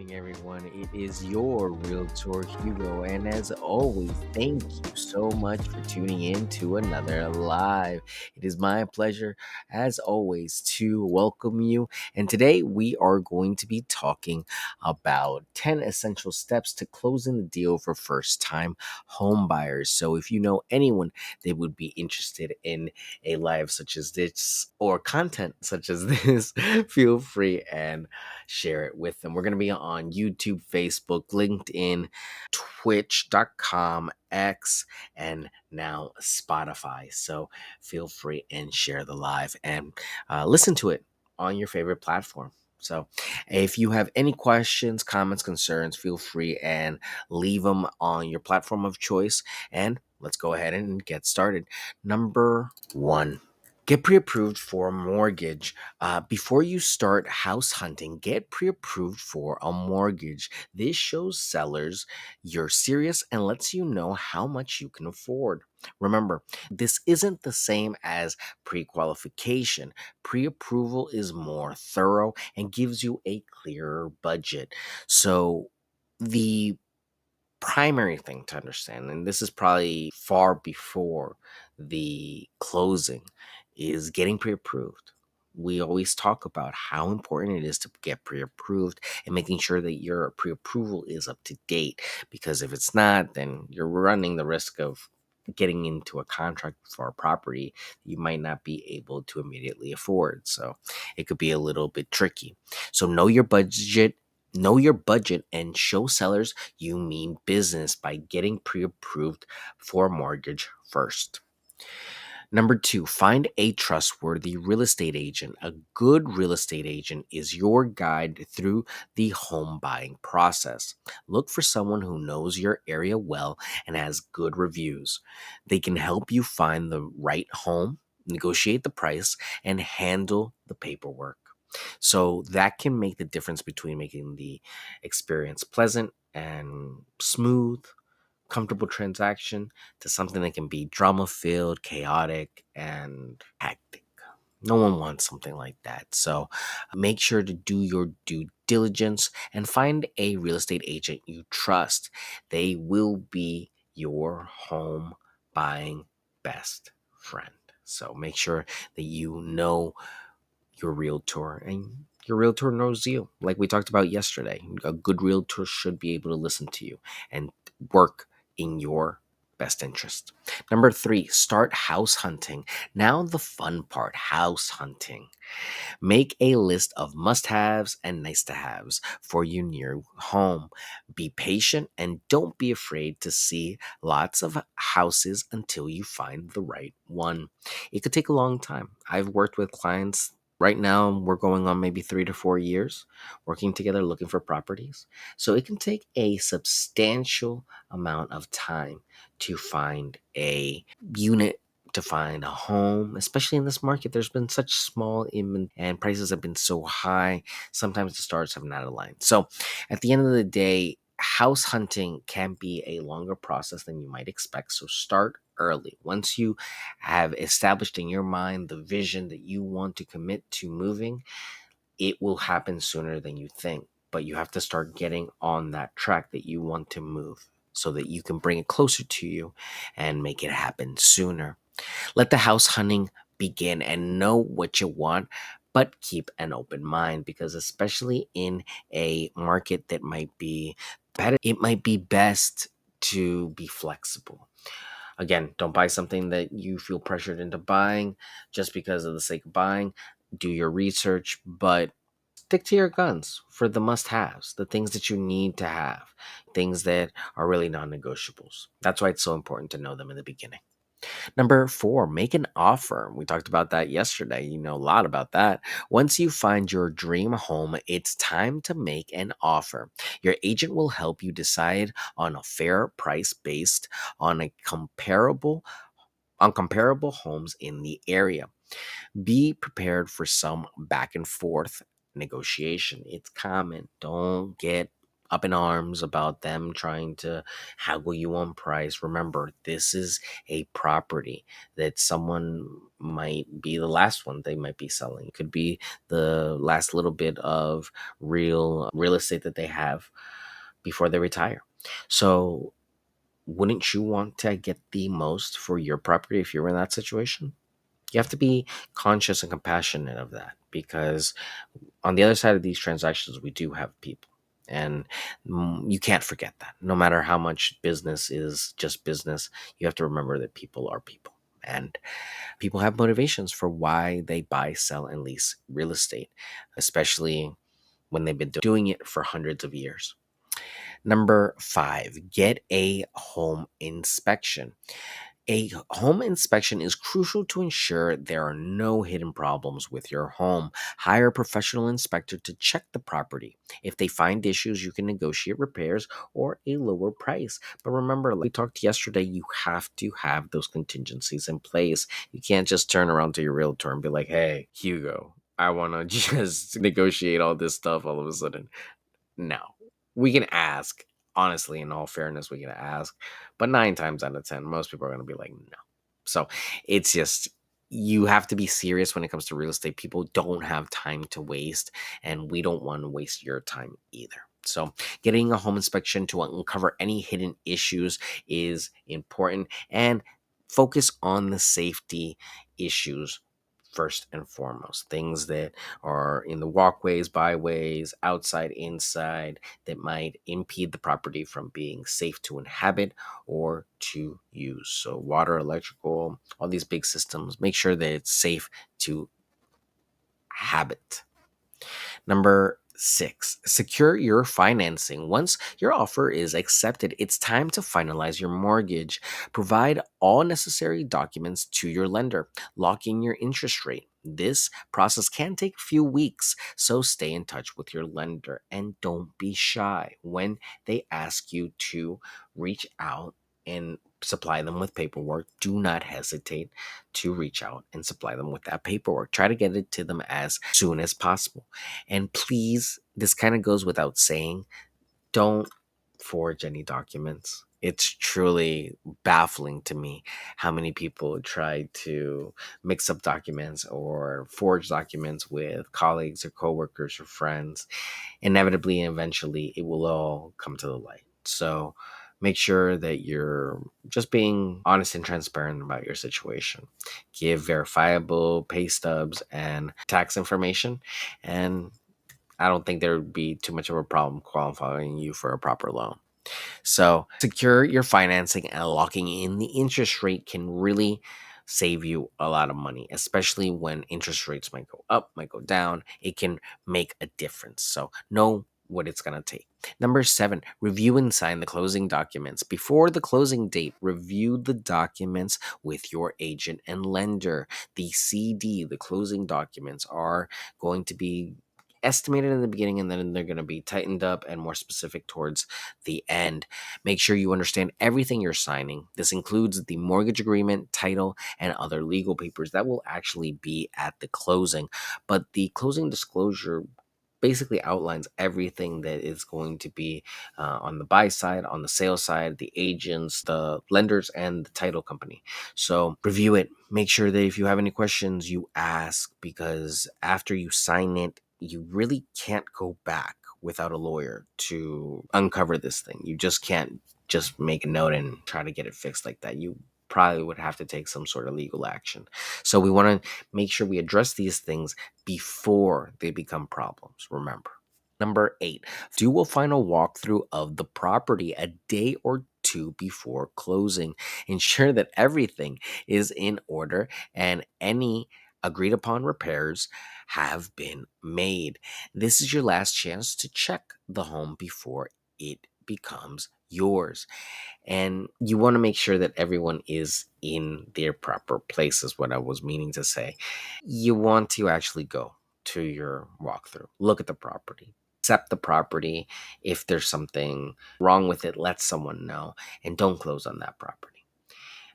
morning, everyone. It is your Realtor Hugo, and as always, thank you so much for tuning in to another live. It is my pleasure, as always, to welcome you. And today we are going to be talking about 10 essential steps to closing the deal for first time home buyers. So, if you know anyone that would be interested in a live such as this or content such as this, feel free and share it with them. We're going to be on YouTube, Facebook, LinkedIn, Twitch.com, X, and now Spotify. So feel free and share the live and listen to it on your favorite platform. So, if you have any questions, comments, concerns, feel free and leave them on your platform of choice. And let's go ahead and get started. Number one, get pre approved for a mortgage. Before you start house hunting, get pre approved for a mortgage. This shows sellers you're serious and lets you know how much you can afford. Remember, this isn't the same as pre qualification. Pre approval is more thorough and gives you a clearer budget. So, the primary thing to understand, and this is probably far before the closing, is getting pre approved. We always talk about how important it is to get pre approved and making sure that your pre approval is up to date. Because if it's not, then you're running the risk of getting into a contract for a property you might not be able to immediately afford. So it could be a little bit tricky. So know your budget and show sellers you mean business by getting pre-approved for a mortgage first. Number two, find a trustworthy real estate agent. A good real estate agent is your guide through the home buying process. Look for someone who knows your area well and has good reviews. They can help you find the right home, negotiate the price, and handle the paperwork. So that can make the difference between making the experience pleasant and smooth, comfortable transaction to something that can be drama filled, chaotic, and hectic. No one wants something like that. So make sure to do your due diligence and find a real estate agent you trust. They will be your home buying best friend. So make sure that you know your realtor and your realtor knows you. Like we talked about yesterday, a good realtor should be able to listen to you and work in your best interest. Number three, start house hunting. Now, the fun part, house hunting. Make a list of must haves and nice to haves for your new home. Be patient and don't be afraid to see lots of houses until you find the right one. It could take a long time. I've worked with clients. Right now, we're going on maybe 3 to 4 years working together looking for properties. So it can take a substantial amount of time to find a unit, to find a home, especially in this market. There's been such small inventory and prices have been so high. Sometimes the stars have not aligned. So at the end of the day, house hunting can be a longer process than you might expect. So start early. Once you have established in your mind the vision that you want to commit to moving, it will happen sooner than you think. But you have to start getting on that track that you want to move so that you can bring it closer to you and make it happen sooner. Let the house hunting begin and know what you want, but keep an open mind because, especially in a market that might be better, it might be best to be flexible. Again, don't buy something that you feel pressured into buying just because of the sake of buying. Do your research, but stick to your guns for the must haves, the things that you need to have, things that are really non negotiables. That's why it's so important to know them in the beginning. Number four, make an offer. We talked about that yesterday. You know a lot about that. Once you find your dream home, it's time to make an offer. Your agent will help you decide on a fair price based on comparable homes in the area. Be prepared for some back and forth negotiation. It's common. Don't get up in arms about them trying to haggle you on price. Remember, this is a property that someone might be the last one they might be selling. It could be the last little bit of real estate that they have before they retire. So, wouldn't you want to get the most for your property if you were in that situation? You have to be conscious and compassionate of that, because on the other side of these transactions, we do have people. And you can't forget that. No matter how much business is just business, you have to remember that people are people. And people have motivations for why they buy, sell, and lease real estate, especially when they've been doing it for hundreds of years. Number five, get a home inspection. A home inspection is crucial to ensure there are no hidden problems with your home. Hire a professional inspector to check the property. If they find issues, you can negotiate repairs or a lower price. But remember, like we talked yesterday, you have to have those contingencies in place. You can't just turn around to your realtor and be like, hey, Hugo, I want to just negotiate all this stuff all of a sudden. No. We can ask. Honestly, in all fairness, we can ask. But 9 times out of 10, most people are going to be like, no. So it's just, you have to be serious when it comes to real estate. People don't have time to waste, and we don't want to waste your time either. So, getting a home inspection to uncover any hidden issues is important, and focus on the safety issues first and foremost. Things that are in the walkways, byways, outside, inside, that might impede the property from being safe to inhabit or to use. So, water, electrical, all these big systems, make sure that it's safe to habit. Number six, secure your financing. Once your offer is accepted, it's time to finalize your mortgage. Provide all necessary documents to your lender. Lock in your interest rate. This process can take a few weeks, so stay in touch with your lender and don't be shy when they ask you to reach out and supply them with paperwork. Do not hesitate to reach out and supply them with that paperwork. Try to get it to them as soon as possible. And please, this kind of goes without saying, don't forge any documents. It's truly baffling to me how many people try to mix up documents or forge documents with colleagues or coworkers or friends. Inevitably and eventually, it will all come to the light. So make sure that you're just being honest and transparent about your situation. Give verifiable pay stubs and tax information, and I don't think there would be too much of a problem qualifying you for a proper loan. So, secure your financing, and locking in the interest rate can really save you a lot of money, especially when interest rates might go up, might go down. It can make a difference. So, know what it's going to take. Number seven, review and sign the closing documents. Before the closing date, review the documents with your agent and lender. The CD, the closing documents, are going to be estimated in the beginning, and then they're going to be tightened up and more specific towards the end. Make sure you understand everything you're signing. This includes the mortgage agreement, title, and other legal papers that will actually be at the closing. But the closing disclosure basically outlines everything that is going to be on the buy side, on the sale side, the agents, the lenders, and the title company. So review it. Make sure that if you have any questions, you ask, because after you sign it, you really can't go back without a lawyer to uncover this thing. You just can't just make a note and try to get it fixed like that. You probably would have to take some sort of legal action. So we want to make sure we address these things before they become problems. Remember. Number eight, do a final walkthrough of the property a day or two before closing. Ensure that everything is in order and any agreed upon repairs have been made. This is your last chance to check the home before it becomes yours. And you want to make sure that everyone is in their proper place, is what I was meaning to say. You want to actually go to your walkthrough, look at the property, accept the property. If there's something wrong with it, let someone know, and don't close on that property.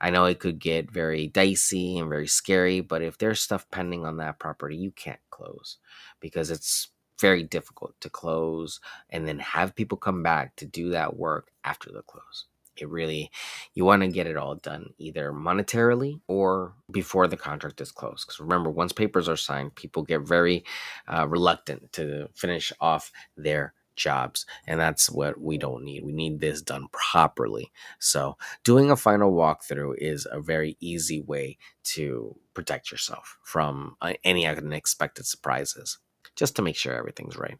I know it could get very dicey and very scary, but if there's stuff pending on that property, you can't close because it's very difficult to close and then have people come back to do that work after the close. It really, you want to get it all done either monetarily or before the contract is closed. Because remember, once papers are signed, people get very reluctant to finish off their jobs. And that's what we don't need. We need this done properly. So, doing a final walkthrough is a very easy way to protect yourself from any unexpected surprises, just to make sure everything's right.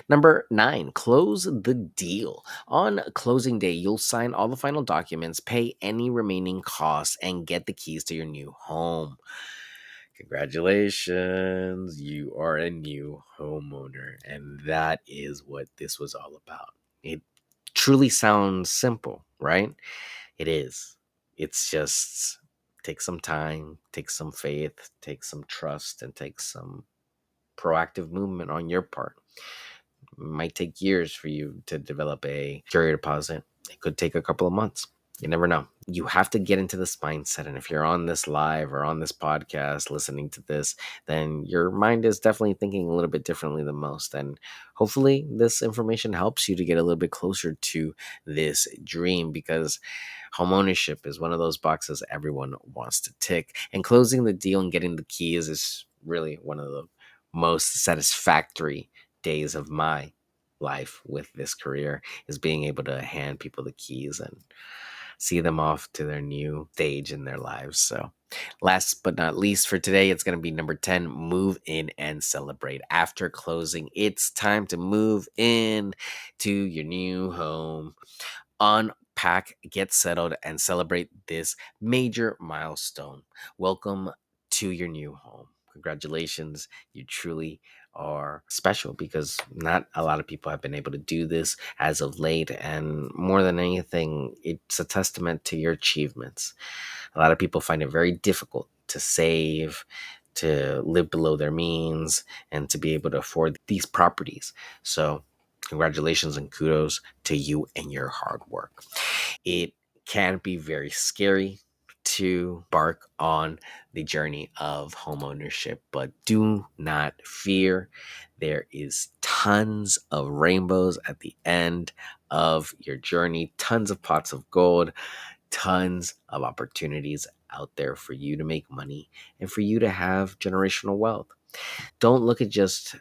Number 9, close the deal. On closing day, you'll sign all the final documents, pay any remaining costs, and get the keys to your new home. Congratulations, you are a new homeowner. And that is what this was all about. It truly sounds simple, right? It is. It's just take some time, take some faith, take some trust, and take some proactive movement on your part. It might take years for you to develop a security deposit. It could take a couple of months. You never know. You have to get into this mindset. And if you're on this live or on this podcast listening to this, then your mind is definitely thinking a little bit differently than most. And hopefully, this information helps you to get a little bit closer to this dream, because homeownership is one of those boxes everyone wants to tick. And closing the deal and getting the keys is really one of the most satisfactory days of my life with this career, is being able to hand people the keys and see them off to their new stage in their lives. So, last but not least for today, it's going to be number 10, move in and celebrate. After closing, it's time to move in to your new home. Unpack, get settled, and celebrate this major milestone. Welcome to your new home. Congratulations. You truly are special, because not a lot of people have been able to do this as of late. And more than anything, it's a testament to your achievements. A lot of people find it very difficult to save, to live below their means, and to be able to afford these properties. So, congratulations and kudos to you and your hard work. It can be very scary to embark on the journey of homeownership, but do not fear. There is tons of rainbows at the end of your journey, tons of pots of gold, tons of opportunities out there for you to make money and for you to have generational wealth. Don't look at just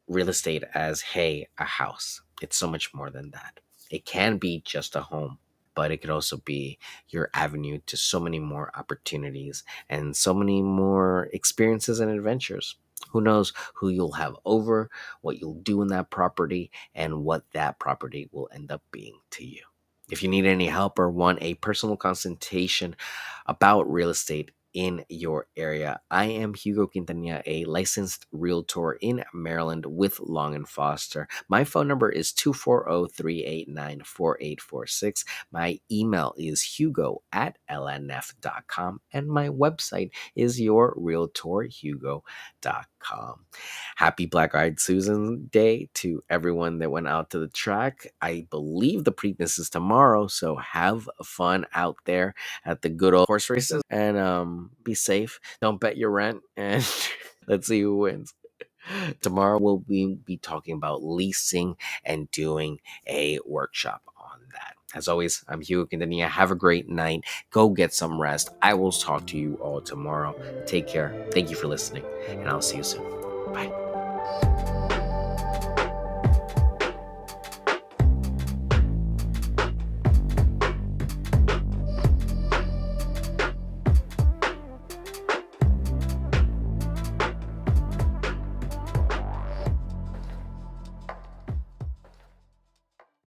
real estate as, hey, a house. It's so much more than that. It can be just a home, but it could also be your avenue to so many more opportunities and so many more experiences and adventures. Who knows who you'll have over, what you'll do in that property, and what that property will end up being to you. If you need any help or want a personal consultation about real estate in your area, I am Hugo Quintanilla, a licensed realtor in Maryland with Long and Foster. My phone number is 240-389-4846. My email is hugo@lnf.com, and my website is yourrealtorhugo.com. Happy Black Eyed Susan Day to everyone that went out to the track. I believe the Preakness is tomorrow, so have fun out there at the good old horse races, and be safe. Don't bet your rent, and let's see who wins. Tomorrow we'll be talking about leasing and doing a workshop on that. As always, I'm Hugo Quintanilla. Have a great night. Go get some rest. I will talk to you all tomorrow. Take care. Thank you for listening, and I'll see you soon. Bye.